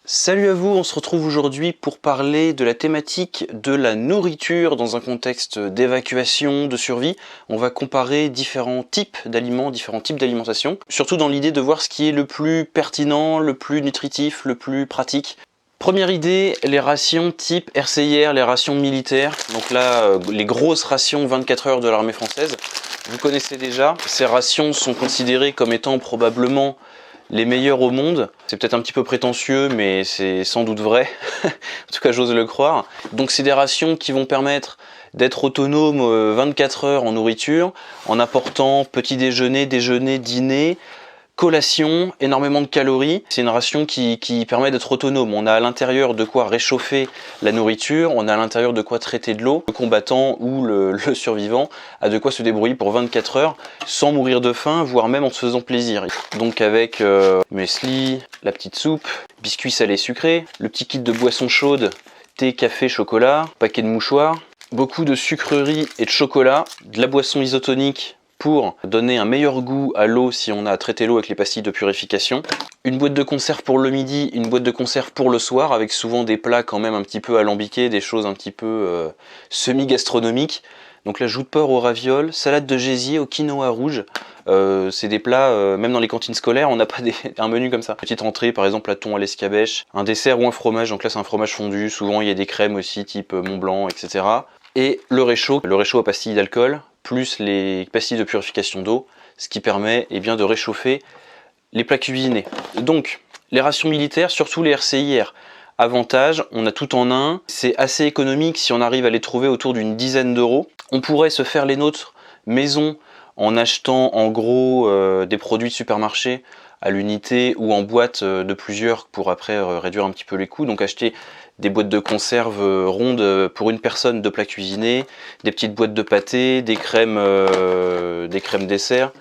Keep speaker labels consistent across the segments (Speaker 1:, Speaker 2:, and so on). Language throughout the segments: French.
Speaker 1: Salut à vous, on se retrouve aujourd'hui pour parler de la thématique de la nourriture dans un contexte d'évacuation, de survie. On va comparer différents types d'aliments, différents types d'alimentation, surtout dans l'idée de voir ce qui est le plus pertinent, le plus nutritif, le plus pratique. Première idée, les rations type RCIR, les rations militaires. Donc là, les grosses rations 24 heures de l'armée française. Vous connaissez déjà, ces rations sont considérées comme étant probablement les meilleurs au monde. C'est peut-être un petit peu prétentieux, mais c'est sans doute vrai. En tout cas, j'ose le croire. Donc c'est des rations qui vont permettre d'être autonome 24 heures en nourriture, en apportant petit déjeuner, déjeuner, dîner, collation, énormément de calories. C'est une ration qui permet d'être autonome. On a à l'intérieur de quoi réchauffer la nourriture, on a à l'intérieur de quoi traiter de l'eau. Le combattant ou le survivant a de quoi se débrouiller pour 24 heures sans mourir de faim, voire même en se faisant plaisir. Donc avec muesli, la petite soupe, biscuits salés sucrés, le petit kit de boissons chaudes, thé, café, chocolat, paquet de mouchoirs, beaucoup de sucreries et de chocolat, de la boisson isotonique pour donner un meilleur goût à l'eau si on a traité l'eau avec les pastilles de purification. Une boîte de conserve pour le midi, une boîte de conserve pour le soir, avec souvent des plats quand même un petit peu alambiqués, des choses un petit peu semi-gastronomiques. Donc la joue de porc aux ravioles, salade de gésier au quinoa rouge. C'est des plats, même dans les cantines scolaires, on n'a pas un menu comme ça. Petite entrée, par exemple, la thon à l'escabèche, un dessert ou un fromage, donc là c'est un fromage fondu, souvent il y a des crèmes aussi, type Mont Blanc, etc. Et le réchaud à pastilles d'alcool, plus les pastilles de purification d'eau, ce qui permet bien, de réchauffer les plats cuisinés. Donc, les rations militaires, surtout les RCIR, avantage, on a tout en un, c'est assez économique si on arrive à les trouver autour d'une dizaine d'euros. On pourrait se faire les nôtres maison en achetant en gros des produits de supermarché à l'unité ou en boîte de plusieurs pour après réduire un petit peu les coûts. Donc acheter des boîtes de conserve rondes pour une personne de plats cuisinés, des petites boîtes de pâté, des crèmes dessert,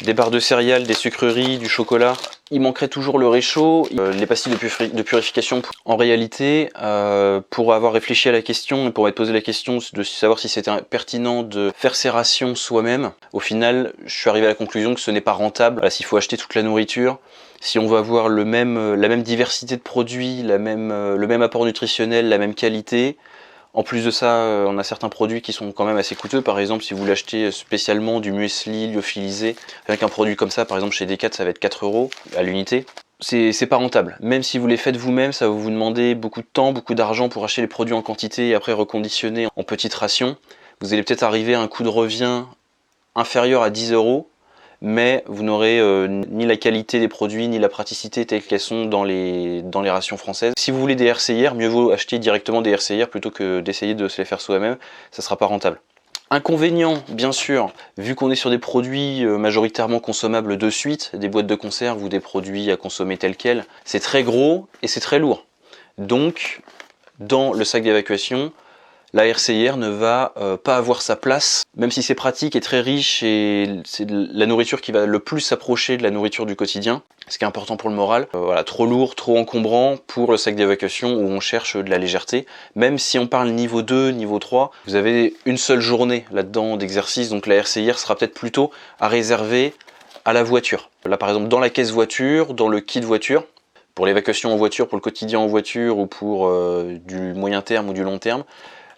Speaker 1: des barres de céréales, des sucreries, du chocolat. Il manquerait toujours le réchaud, les pastilles de purification. En réalité, pour avoir réfléchi à la question et pour m'être posé la question de savoir si c'était pertinent de faire ces rations soi-même, au final, je suis arrivé à la conclusion que ce n'est pas rentable. Voilà, s'il faut acheter toute la nourriture, si on veut avoir la même diversité de produits, le même apport nutritionnel, la même qualité. En plus de ça, on a certains produits qui sont quand même assez coûteux. Par exemple, si vous l'achetez spécialement du muesli lyophilisé, avec un produit comme ça, par exemple chez Decat, ça va être 4 € à l'unité. C'est pas rentable. Même si vous les faites vous-même, ça va vous demander beaucoup de temps, beaucoup d'argent pour acheter les produits en quantité et après reconditionner en petites rations. Vous allez peut-être arriver à un coût de revient inférieur à 10 €. Mais vous n'aurez ni la qualité des produits, ni la praticité telles qu'elles sont dans les rations françaises. Si vous voulez des RCIR, mieux vaut acheter directement des RCIR plutôt que d'essayer de se les faire soi-même, ça ne sera pas rentable. Inconvénient, bien sûr, vu qu'on est sur des produits majoritairement consommables de suite, des boîtes de conserve ou des produits à consommer tels quels, c'est très gros et c'est très lourd. Donc, dans le sac d'évacuation, la RCIR ne va pas avoir sa place, même si c'est pratique et très riche et c'est la nourriture qui va le plus s'approcher de la nourriture du quotidien, ce qui est important pour le moral. Voilà, trop lourd, trop encombrant pour le sac d'évacuation où on cherche de la légèreté. Même si on parle niveau 2, niveau 3, vous avez une seule journée là-dedans d'exercice, donc la RCIR sera peut-être plutôt à réserver à la voiture. Là par exemple dans la caisse voiture, dans le kit voiture, pour l'évacuation en voiture, pour le quotidien en voiture ou pour du moyen terme ou du long terme,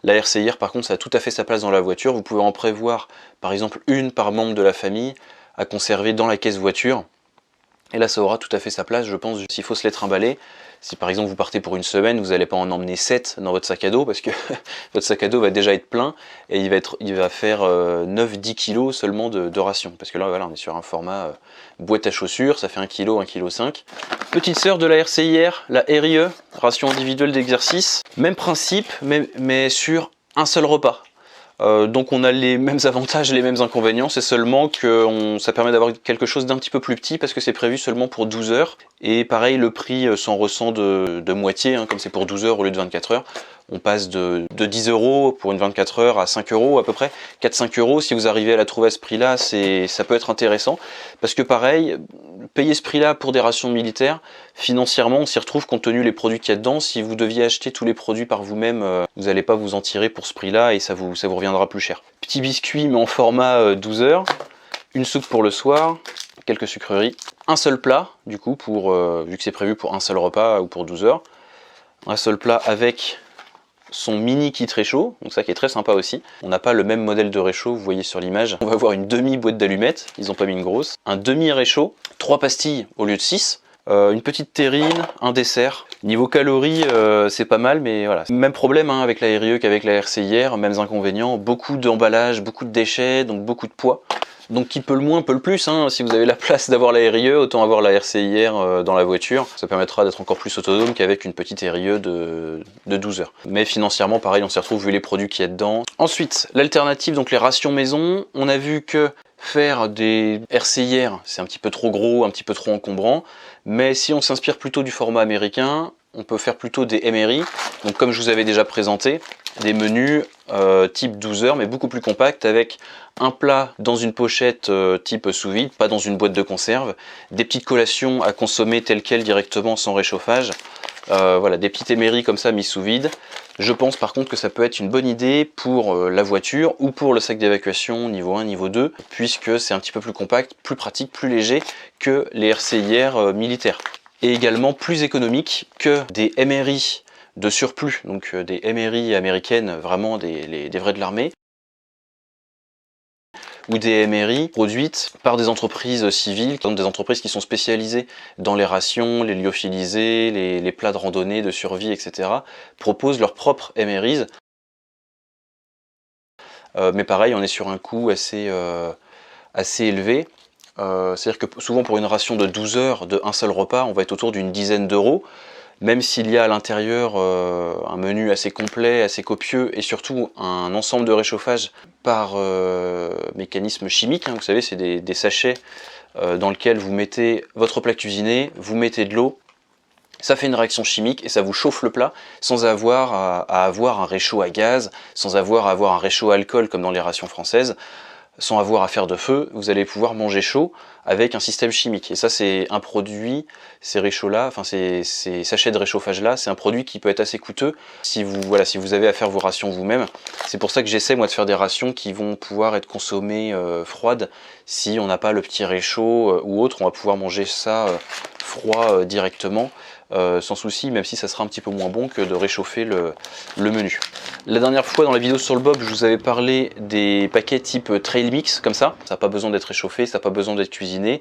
Speaker 1: la RCIR, par contre, ça a tout à fait sa place dans la voiture. Vous pouvez en prévoir, par exemple, une par membre de la famille à conserver dans la caisse voiture. Et là, ça aura tout à fait sa place, je pense, s'il faut se les trimballer. Si par exemple vous partez pour une semaine, vous n'allez pas en emmener 7 dans votre sac à dos parce que votre sac à dos va déjà être plein et il va faire 9-10 kg seulement de ration. Parce que là, voilà, on est sur un format boîte à chaussures, ça fait 1 kg, 1,5 kg. Petite sœur de la RCIR, la RIE, ration individuelle d'exercice. Même principe, mais sur un seul repas. Donc on a les mêmes avantages et les mêmes inconvénients, c'est seulement que ça permet d'avoir quelque chose d'un petit peu plus petit parce que c'est prévu seulement pour 12 heures. Et pareil, le prix s'en ressent de moitié, comme c'est pour 12 heures au lieu de 24 heures. On passe de 10 € pour une 24 heures à 5 € à peu près, 4-5 €. Si vous arrivez à la trouver à ce prix-là, ça peut être intéressant. Parce que pareil, payer ce prix-là pour des rations militaires, financièrement, on s'y retrouve compte tenu les produits qu'il y a dedans. Si vous deviez acheter tous les produits par vous-même, vous n'allez pas vous en tirer pour ce prix-là et ça vous reviendra plus cher. Petit biscuit mais en format 12 heures, une soupe pour le soir, quelques sucreries, un seul plat, du coup, vu que c'est prévu pour un seul repas ou pour 12 heures, un seul plat avec son mini kit réchaud, donc ça qui est très sympa aussi. On n'a pas le même modèle de réchaud, vous voyez sur l'image. On va avoir une demi-boîte d'allumettes, ils n'ont pas mis une grosse. Un demi-réchaud, 3 pastilles au lieu de 6. Une petite terrine, un dessert. Niveau calories, c'est pas mal, mais voilà. Même problème hein, avec la RIE qu'avec la RCIR, mêmes inconvénients. Beaucoup d'emballage, beaucoup de déchets, donc beaucoup de poids. Donc qui peut le moins, peut le plus. Hein. Si vous avez la place d'avoir la RIE, autant avoir la RCIR dans la voiture. Ça permettra d'être encore plus autonome qu'avec une petite RIE de 12 heures. Mais financièrement, pareil, on s'y retrouve vu les produits qu'il y a dedans. Ensuite, l'alternative, donc les rations maison. On a vu que faire des RCIR, c'est un petit peu trop gros, un petit peu trop encombrant. Mais si on s'inspire plutôt du format américain, on peut faire plutôt des MRI. Donc comme je vous avais déjà présenté, des menus type 12 heures, mais beaucoup plus compacts, avec un plat dans une pochette type sous-vide, pas dans une boîte de conserve, des petites collations à consommer telles quelles directement sans réchauffage. Voilà, des petites émeries comme ça mis sous vide. Je pense par contre que ça peut être une bonne idée pour la voiture ou pour le sac d'évacuation niveau 1, niveau 2, puisque c'est un petit peu plus compact, plus pratique, plus léger que les RCIR militaires. Et également plus économique que des MRI de surplus, donc des MRI américaines, vraiment des vrais de l'armée, ou des MRI produites par des entreprises civiles, des entreprises qui sont spécialisées dans les rations, les lyophilisés, les plats de randonnée, de survie, etc. proposent leurs propres MRIs. Mais pareil, on est sur un coût assez élevé. C'est-à-dire que souvent pour une ration de 12 heures de un seul repas, on va être autour d'une dizaine d'euros. Même s'il y a à l'intérieur un menu assez complet, assez copieux, et surtout un ensemble de réchauffage par mécanisme chimique, hein, vous savez, c'est des sachets dans lesquels vous mettez votre plat cuisiné, vous mettez de l'eau, ça fait une réaction chimique et ça vous chauffe le plat sans avoir à avoir un réchaud à gaz, sans avoir à avoir un réchaud à alcool comme dans les rations françaises, sans avoir à faire de feu, vous allez pouvoir manger chaud avec un système chimique. Et ça, c'est un produit, ces réchauds-là, enfin ces sachets de réchauffage-là, c'est un produit qui peut être assez coûteux si vous avez à faire vos rations vous-même. C'est pour ça que j'essaie, moi, de faire des rations qui vont pouvoir être consommées froides. Si on n'a pas le petit réchaud ou autre, on va pouvoir manger ça froid directement. Sans souci, même si ça sera un petit peu moins bon que de réchauffer le menu. La dernière fois dans la vidéo sur le bob, je vous avais parlé des paquets type trail mix, comme ça n'a pas besoin d'être réchauffé, ça n'a pas besoin d'être cuisiné.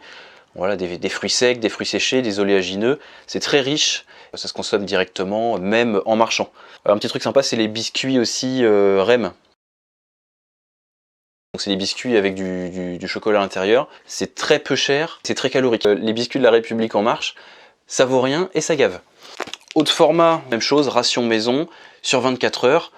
Speaker 1: Voilà, des fruits secs, des fruits séchés, des oléagineux, c'est très riche, ça se consomme directement, même en marchant. Un petit truc sympa, c'est les biscuits aussi REM. Donc c'est des biscuits avec du chocolat à l'intérieur, c'est très peu cher, c'est très calorique. Les biscuits de la République en marche, ça vaut rien et ça gave. Autre format, même chose, ration maison sur 24 heures,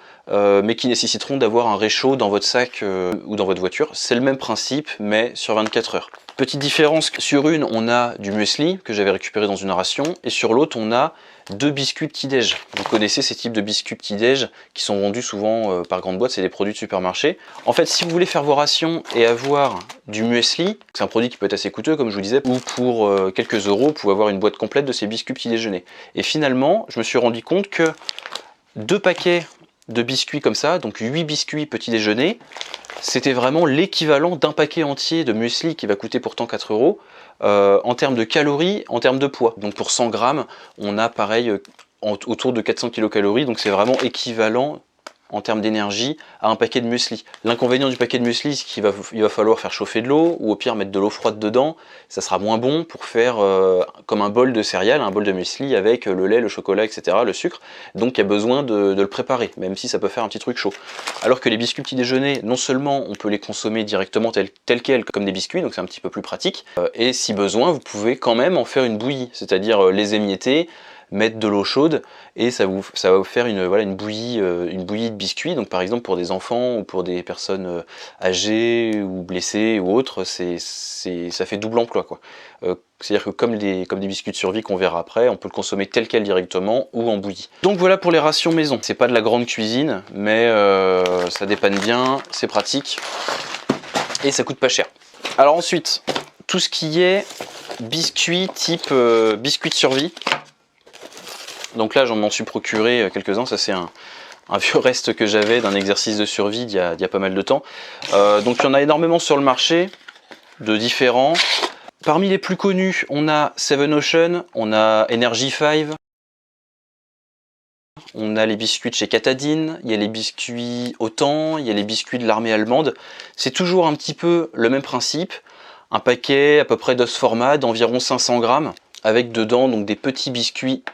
Speaker 1: mais qui nécessiteront d'avoir un réchaud dans votre sac ou dans votre voiture. C'est le même principe, mais sur 24 heures. Petite différence, sur une, on a du muesli que j'avais récupéré dans une ration, et sur l'autre, on a 2 biscuits petit-déj. Vous connaissez ces types de biscuits petit-déj qui sont vendus souvent par grande boîte, c'est des produits de supermarché. En fait, si vous voulez faire vos rations et avoir du muesli, c'est un produit qui peut être assez coûteux, comme je vous le disais, ou pour quelques euros, vous pouvez avoir une boîte complète de ces biscuits petit-déjeuner. Et finalement, je me suis rendu compte que 2 paquets de biscuits comme ça, donc 8 biscuits petit-déjeuner, c'était vraiment l'équivalent d'un paquet entier de muesli qui va coûter pourtant 4 euros en termes de calories, en termes de poids. Donc pour 100 grammes, on a pareil autour de 400 kcal, donc c'est vraiment équivalent en termes d'énergie à un paquet de muesli. L'inconvénient du paquet de muesli, c'est qu'il va falloir faire chauffer de l'eau, ou au pire mettre de l'eau froide dedans. Ça sera moins bon pour faire comme un bol de céréales, un bol de muesli avec le lait, le chocolat, etc., le sucre. Donc il y a besoin de le préparer, même si ça peut faire un petit truc chaud. Alors que les biscuits petit déjeuner, non seulement on peut les consommer directement tels quels, comme des biscuits, donc c'est un petit peu plus pratique, et si besoin, vous pouvez quand même en faire une bouillie, c'est-à-dire les émietter, mettre de l'eau chaude et ça va vous faire une bouillie de biscuits. Donc par exemple pour des enfants ou pour des personnes âgées ou blessées ou autres, ça fait double emploi quoi. C'est-à-dire que comme des biscuits de survie qu'on verra après, on peut le consommer tel quel directement ou en bouillie. Donc voilà pour les rations maison. C'est pas de la grande cuisine, mais ça dépanne bien, c'est pratique et ça coûte pas cher. Alors ensuite, tout ce qui est biscuits type biscuits de survie. Donc là, j'en m'en suis procuré quelques-uns. Ça, c'est un vieux reste que j'avais d'un exercice de survie d'il y a pas mal de temps. Donc il y en a énormément sur le marché, de différents. Parmi les plus connus, on a Seven Ocean, on a Energy 5, on a les biscuits de chez Katadyn, il y a les biscuits Autant, il y a les biscuits de l'armée allemande. C'est toujours un petit peu le même principe, un paquet à peu près de ce format d'environ 500 grammes, avec dedans donc des petits biscuits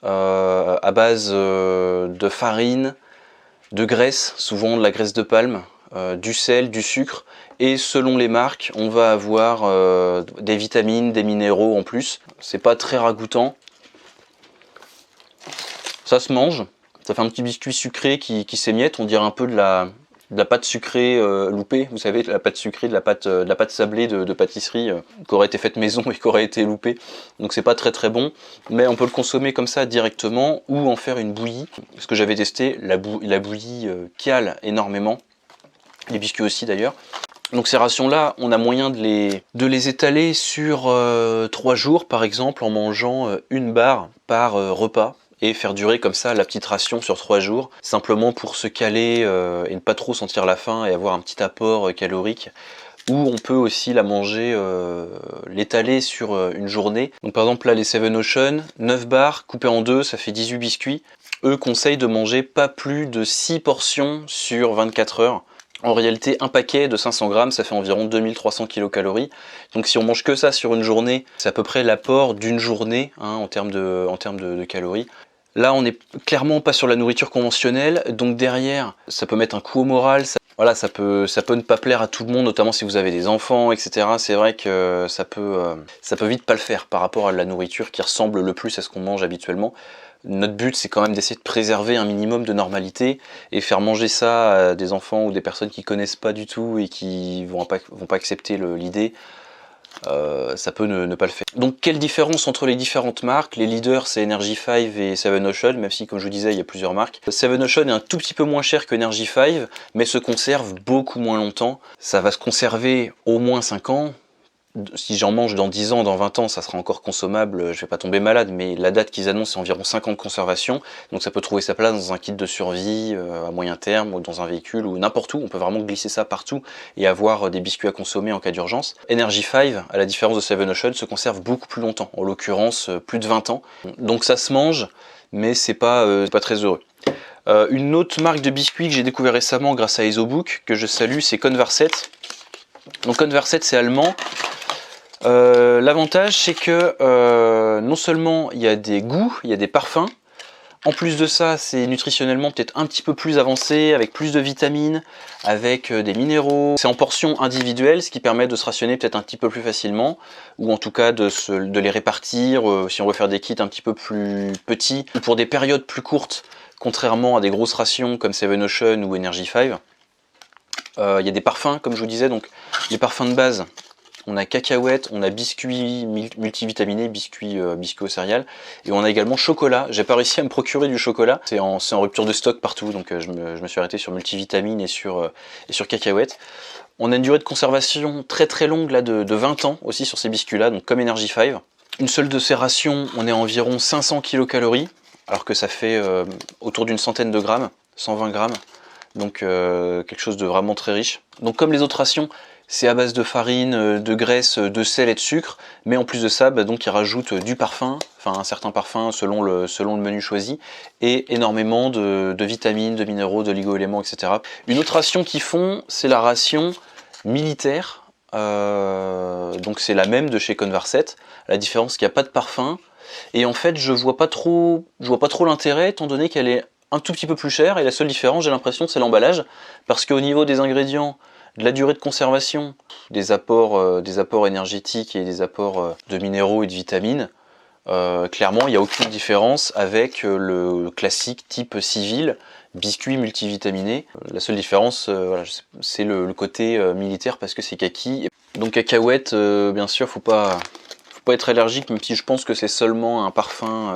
Speaker 1: à base de farine, de graisse, souvent de la graisse de palme, du sel, du sucre, et selon les marques, on va avoir des vitamines, des minéraux en plus. C'est pas très ragoûtant. Ça se mange, ça fait un petit biscuit sucré qui s'émiette, on dirait un peu de la pâte sucrée loupée, vous savez, de la pâte sucrée, de la pâte sablée de pâtisserie qui aurait été faite maison et qui aurait été loupée. Donc c'est pas très bon, mais on peut le consommer comme ça directement ou en faire une bouillie. Ce que j'avais testé, la bouillie cale énormément, les biscuits aussi d'ailleurs. Donc ces rations-là, on a moyen de les étaler sur 3 jours par exemple en mangeant une barre par repas. Et faire durer comme ça la petite ration sur 3 jours, simplement pour se caler et ne pas trop sentir la faim et avoir un petit apport calorique. Ou on peut aussi la manger, l'étaler sur une journée. Donc par exemple là les Seven Ocean, 9 barres coupées en 2, ça fait 18 biscuits. Eux conseillent de manger pas plus de 6 portions sur 24 heures. En réalité, un paquet de 500 grammes, ça fait environ 2300 kcal. Donc si on mange que ça sur une journée, c'est à peu près l'apport d'une journée hein, en termes de calories. Là, on n'est clairement pas sur la nourriture conventionnelle, donc derrière, ça peut mettre un coup au moral. Voilà, ça peut ne pas plaire à tout le monde, notamment si vous avez des enfants, etc. C'est vrai que ça peut vite pas le faire par rapport à la nourriture qui ressemble le plus à ce qu'on mange habituellement. Notre but, c'est quand même d'essayer de préserver un minimum de normalité et faire manger ça à des enfants ou des personnes qui connaissent pas du tout et qui vont pas accepter l'idée. Ça peut ne pas le faire. Donc quelle différence entre les différentes marques? Les leaders c'est Energy 5 et Seven Ocean, même si comme je vous disais il y a plusieurs marques. Seven Ocean est un tout petit peu moins cher que Energy 5, mais se conserve beaucoup moins longtemps. Ça va se conserver au moins 5 ans. Si j'en mange dans 10 ans, dans 20 ans, ça sera encore consommable, je vais pas tomber malade, mais la date qu'ils annoncent c'est environ 5 ans de conservation, donc ça peut trouver sa place dans un kit de survie à moyen terme, ou dans un véhicule, ou n'importe où, on peut vraiment glisser ça partout et avoir des biscuits à consommer en cas d'urgence. Energy 5, à la différence de Seven Ocean, se conserve beaucoup plus longtemps, en l'occurrence plus de 20 ans, donc ça se mange, mais c'est pas très heureux. Une autre marque de biscuits que j'ai découvert récemment grâce à Isobook, que je salue, c'est Converset. Donc Converset c'est allemand. L'avantage c'est que non seulement il y a des goûts, il y a des parfums, en plus de ça c'est nutritionnellement peut-être un petit peu plus avancé, avec plus de vitamines, avec des minéraux. C'est en portions individuelles, ce qui permet de se rationner peut-être un petit peu plus facilement, ou en tout cas de les répartir si on veut faire des kits un petit peu plus petits, ou pour des périodes plus courtes, contrairement à des grosses rations comme Seven Ocean ou Energy 5. Il y a des parfums comme je vous disais, donc les parfums de base. On a cacahuètes, on a biscuits multivitaminés, biscuits aux céréales, et on a également chocolat. J'ai pas réussi à me procurer du chocolat, c'est en rupture de stock partout, donc je me suis arrêté sur multivitamines et sur cacahuètes. On a une durée de conservation très longue là de 20 ans aussi sur ces biscuits là, donc comme Energy 5. Une seule de ces rations, on est à environ 500 kcal, alors que ça fait autour d'une centaine de grammes, 120 grammes, donc quelque chose de vraiment très riche. Donc comme les autres rations, c'est à base de farine, de graisse, de sel et de sucre, mais en plus de ça, donc ils rajoutent du parfum, enfin un certain parfum selon le menu choisi, et énormément de vitamines, de minéraux, d'oligo-éléments, etc. Une autre ration qu'ils font, c'est la ration militaire, donc c'est la même de chez Converset. La différence, c'est qu'il n'y a pas de parfum, et en fait je vois pas trop l'intérêt, étant donné qu'elle est un tout petit peu plus chère, et la seule différence, j'ai l'impression, c'est l'emballage, parce qu'au niveau des ingrédients, de la durée de conservation, des apports énergétiques et des apports de minéraux et de vitamines, clairement il n'y a aucune différence avec le classique type civil, biscuit multivitaminé. La seule différence, voilà, c'est le côté militaire parce que c'est kaki. Donc cacahuètes, bien sûr, faut pas être allergique, même si je pense que c'est seulement un parfum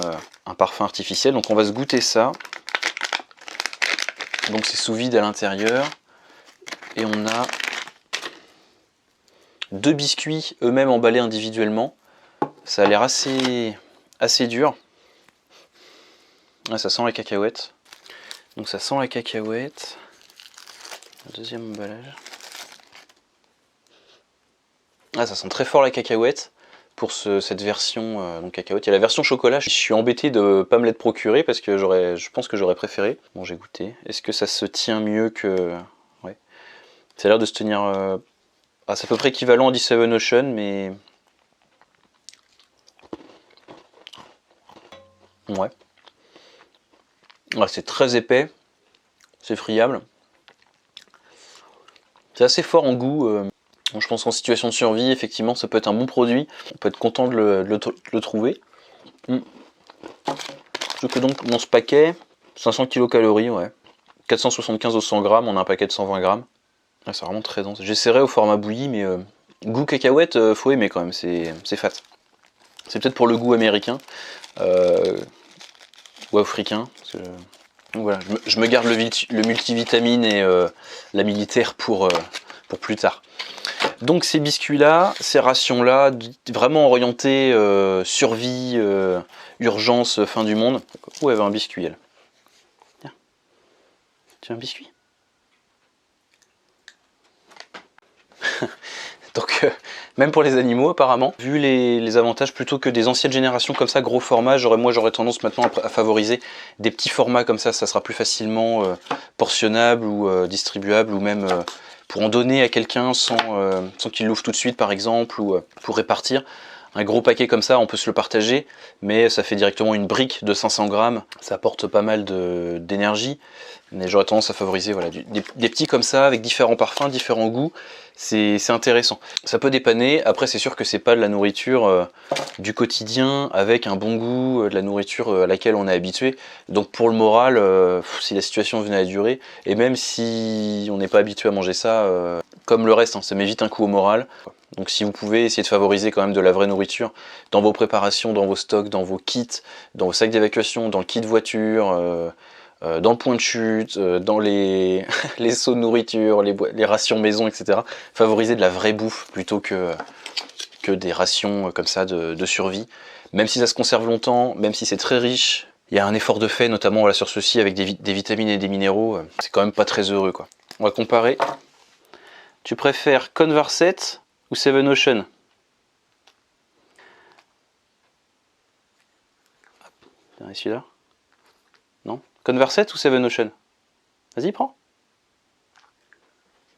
Speaker 1: artificiel. Donc on va se goûter ça. Donc c'est sous vide à l'intérieur. Et on a 2 biscuits eux-mêmes emballés individuellement. Ça a l'air assez dur. Ah, ça sent la cacahuète. Donc ça sent la cacahuète. Deuxième emballage. Ah, ça sent très fort la cacahuète pour cette version donc cacahuète. Il y a la version chocolat, je suis embêté de pas me l'être procuré parce que je pense que j'aurais préféré. Bon, j'ai goûté. Est-ce que ça se tient mieux que... Ouais. Ça a l'air de se tenir... Ah, c'est à peu près équivalent à D7 Ocean, mais... Ouais. Ah, c'est très épais. C'est friable. C'est assez fort en goût. Je pense qu'en situation de survie, effectivement, ça peut être un bon produit. On peut être content de le trouver. Sauf que donc, dans ce paquet, 500 kcal, ouais. 475 au 100 grammes, on a un paquet de 120 grammes. Ah, c'est vraiment très dense. J'essaierai au format bouilli, mais goût cacahuète, faut aimer quand même, c'est fat. C'est peut-être pour le goût américain ou africain. Parce que, donc voilà, je me garde le multivitamine et la militaire pour plus tard. Donc ces biscuits-là, ces rations-là, vraiment orientés survie, urgence, fin du monde. Où elle avait un biscuit, elle? Tiens, tu veux un biscuit? Donc même pour les animaux apparemment. Vu les avantages, plutôt que des anciennes générations comme ça, gros format, j'aurais tendance maintenant à favoriser des petits formats comme ça sera plus facilement portionnable ou distribuable, ou même pour en donner à quelqu'un sans qu'il l'ouvre tout de suite par exemple, ou pour répartir. Un gros paquet comme ça, on peut se le partager, mais ça fait directement une brique de 500 grammes. Ça apporte pas mal d'énergie, mais j'aurais tendance à favoriser voilà, des petits comme ça, avec différents parfums, différents goûts. C'est intéressant. Ça peut dépanner. Après, c'est sûr que c'est pas de la nourriture du quotidien, avec un bon goût, de la nourriture à laquelle on est habitué. Donc pour le moral, si la situation venait à durer, et même si on n'est pas habitué à manger ça, comme le reste, hein, ça met vite un coup au moral. Donc si vous pouvez essayer de favoriser quand même de la vraie nourriture dans vos préparations, dans vos stocks, dans vos kits, dans vos sacs d'évacuation, dans le kit voiture, dans le point de chute, dans les, les seaux de nourriture, les rations maison, etc. Favoriser de la vraie bouffe plutôt que des rations comme ça de survie. Même si ça se conserve longtemps, même si c'est très riche, il y a un effort de fait, notamment voilà, sur ceci avec des vitamines et des minéraux. C'est quand même pas très heureux, quoi. On va comparer. Tu préfères Converset ou Seven Ocean? Celui-là? Non? Converset ou Seven Ocean? Vas-y, prends.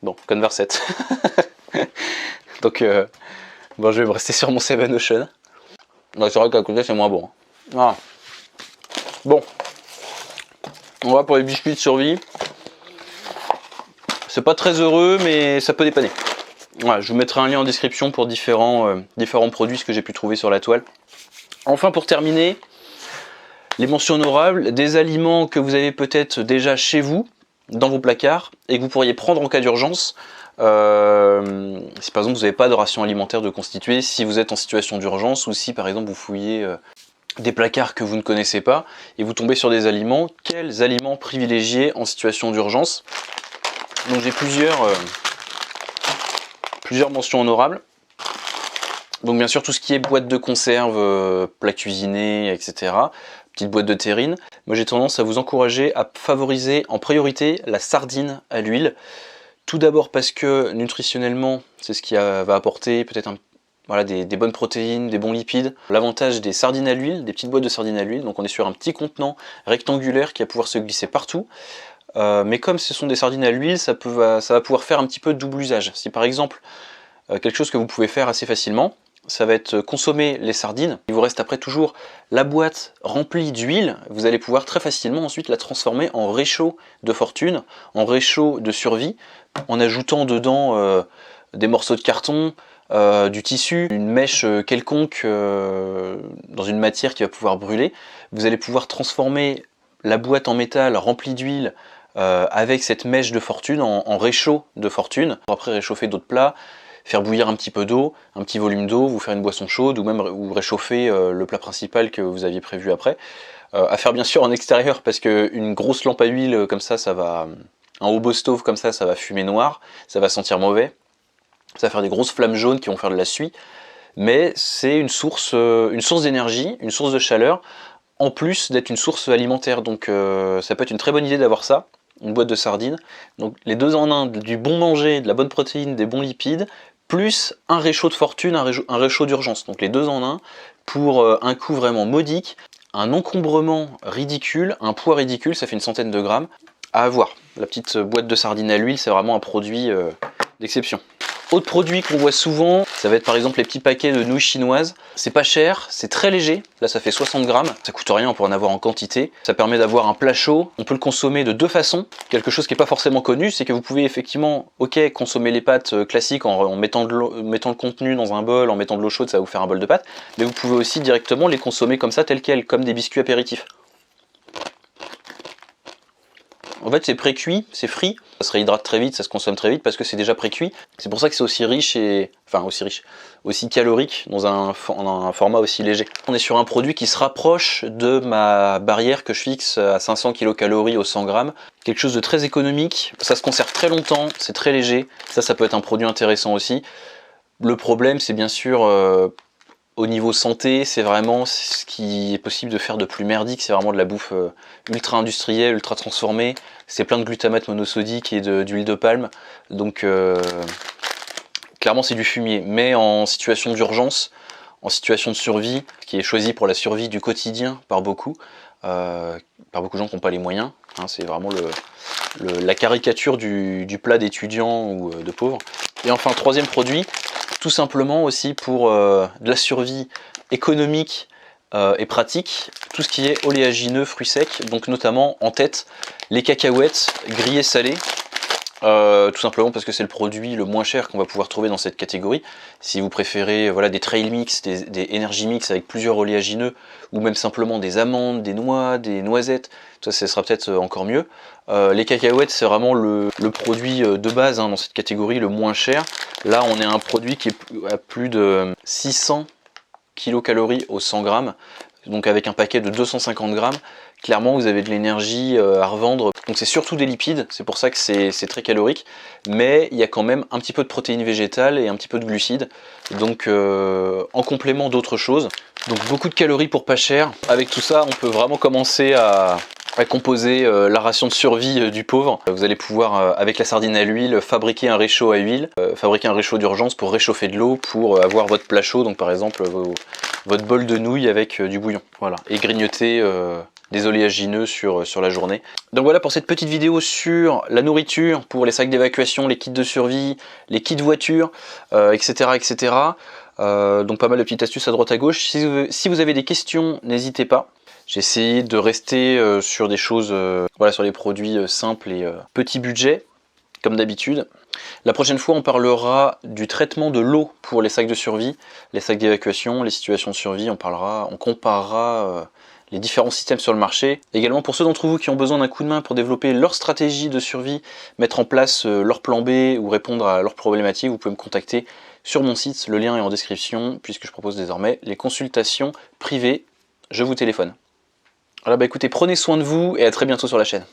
Speaker 1: Bon, Converset. Donc, bon, je vais me rester sur mon Seven Ocean. Ouais, c'est vrai qu'à côté, c'est moins bon. Ah. Bon. On va pour les biscuits de survie. C'est pas très heureux, mais ça peut dépanner. Voilà, je vous mettrai un lien en description pour différents produits, ce que j'ai pu trouver sur la toile. Enfin, pour terminer, les mentions honorables, des aliments que vous avez peut-être déjà chez vous, dans vos placards, et que vous pourriez prendre en cas d'urgence. Si par exemple vous n'avez pas de ration alimentaire de constituer, si vous êtes en situation d'urgence, ou si par exemple vous fouillez des placards que vous ne connaissez pas, et vous tombez sur des aliments, quels aliments privilégier en situation d'urgence? Donc j'ai plusieurs mentions honorables. Donc bien sûr tout ce qui est boîte de conserve, plats cuisinés, etc. Petite boîte de terrine. Moi j'ai tendance à vous encourager à favoriser en priorité la sardine à l'huile. Tout d'abord parce que nutritionnellement c'est ce qui va apporter peut-être voilà, des bonnes protéines, des bons lipides. L'avantage des sardines à l'huile, des petites boîtes de sardines à l'huile, donc on est sur un petit contenant rectangulaire qui va pouvoir se glisser partout. Mais comme ce sont des sardines à l'huile, ça va pouvoir faire un petit peu de double usage. Si par exemple, quelque chose que vous pouvez faire assez facilement, ça va être consommer les sardines. Il vous reste après toujours la boîte remplie d'huile. Vous allez pouvoir très facilement ensuite la transformer en réchaud de fortune, en réchaud de survie, en ajoutant dedans des morceaux de carton, du tissu, une mèche quelconque dans une matière qui va pouvoir brûler. Vous allez pouvoir transformer la boîte en métal remplie d'huile avec cette mèche de fortune en réchaud de fortune. Après réchauffer d'autres plats, faire bouillir un petit peu d'eau, un petit volume d'eau, vous faire une boisson chaude, ou même vous réchauffer le plat principal que vous aviez prévu après. À faire bien sûr en extérieur, parce qu'une grosse lampe à huile comme ça va... Un hobo stove comme ça va fumer noir, ça va sentir mauvais, ça va faire des grosses flammes jaunes qui vont faire de la suie, mais c'est une source d'énergie, une source de chaleur, en plus d'être une source alimentaire, donc ça peut être une très bonne idée d'avoir ça, une boîte de sardines. Donc les deux en un, du bon manger, de la bonne protéine, des bons lipides, plus un réchaud de fortune, un réchaud d'urgence. Donc les deux en un, pour un coût vraiment modique, un encombrement ridicule, un poids ridicule, ça fait une centaine de grammes, à avoir. La petite boîte de sardines à l'huile, c'est vraiment un produit d'exception. Autre produit qu'on voit souvent, ça va être par exemple les petits paquets de nouilles chinoises. C'est pas cher, c'est très léger, là ça fait 60 grammes, ça coûte rien, on peut en avoir en quantité. Ça permet d'avoir un plat chaud, on peut le consommer de deux façons. Quelque chose qui n'est pas forcément connu, c'est que vous pouvez effectivement, ok, consommer les pâtes classiques en mettant le contenu dans un bol, en mettant de l'eau chaude, ça va vous faire un bol de pâtes. Mais vous pouvez aussi directement les consommer comme ça, telles quelles, comme des biscuits apéritifs. En fait c'est pré-cuit, c'est frit, ça se réhydrate très vite, ça se consomme très vite parce que c'est déjà pré-cuit. C'est pour ça que c'est aussi riche et... enfin aussi calorique dans un format aussi léger. On est sur un produit qui se rapproche de ma barrière que je fixe à 500 kcal au 100 grammes. Quelque chose de très économique, ça se conserve très longtemps, c'est très léger, ça peut être un produit intéressant aussi. Le problème c'est bien sûr... au niveau santé, c'est vraiment ce qui est possible de faire de plus merdique, c'est vraiment de la bouffe ultra industrielle, ultra transformée, c'est plein de glutamate monosodique et d'huile de palme, donc clairement c'est du fumier, mais en situation d'urgence, en situation de survie, qui est choisi pour la survie du quotidien par beaucoup de gens qui n'ont pas les moyens, hein, c'est vraiment la caricature du plat d'étudiant ou de pauvre. Et enfin, troisième produit, tout simplement aussi pour de la survie économique et pratique, tout ce qui est oléagineux, fruits secs, donc notamment en tête les cacahuètes grillées salées, tout simplement parce que c'est le produit le moins cher qu'on va pouvoir trouver dans cette catégorie. Si vous préférez voilà, des trail mix, des energy mix avec plusieurs oléagineux, ou même simplement des amandes, des noix, des noisettes, ça sera peut-être encore mieux. Les cacahuètes c'est vraiment le produit de base hein, dans cette catégorie, le moins cher. Là on est à un produit qui est à plus de 600 kcal au 100 grammes, donc avec un paquet de 250 grammes. Clairement vous avez de l'énergie à revendre, donc c'est surtout des lipides, c'est pour ça que c'est très calorique, mais il y a quand même un petit peu de protéines végétales et un petit peu de glucides, donc en complément d'autres choses. Donc beaucoup de calories pour pas cher. Avec tout ça on peut vraiment commencer à composer la ration de survie du pauvre. Vous allez pouvoir, avec la sardine à l'huile, fabriquer un réchaud à huile, fabriquer un réchaud d'urgence pour réchauffer de l'eau, pour avoir votre plat chaud, donc par exemple votre bol de nouilles avec du bouillon. Voilà. Et grignoter des oléagineux sur la journée. Donc voilà pour cette petite vidéo sur la nourriture, pour les sacs d'évacuation, les kits de survie, les kits voiture, etc. etc. Donc pas mal de petites astuces à droite à gauche. Si vous avez des questions, n'hésitez pas. J'ai essayé de rester sur des choses, voilà, sur les produits simples et petit budget, comme d'habitude. La prochaine fois, on parlera du traitement de l'eau pour les sacs de survie, les sacs d'évacuation, les situations de survie. On comparera les différents systèmes sur le marché. Également pour ceux d'entre vous qui ont besoin d'un coup de main pour développer leur stratégie de survie, mettre en place leur plan B ou répondre à leurs problématiques, vous pouvez me contacter sur mon site, le lien est en description, puisque je propose désormais les consultations privées. Je vous téléphone. Voilà, bah écoutez, prenez soin de vous et à très bientôt sur la chaîne.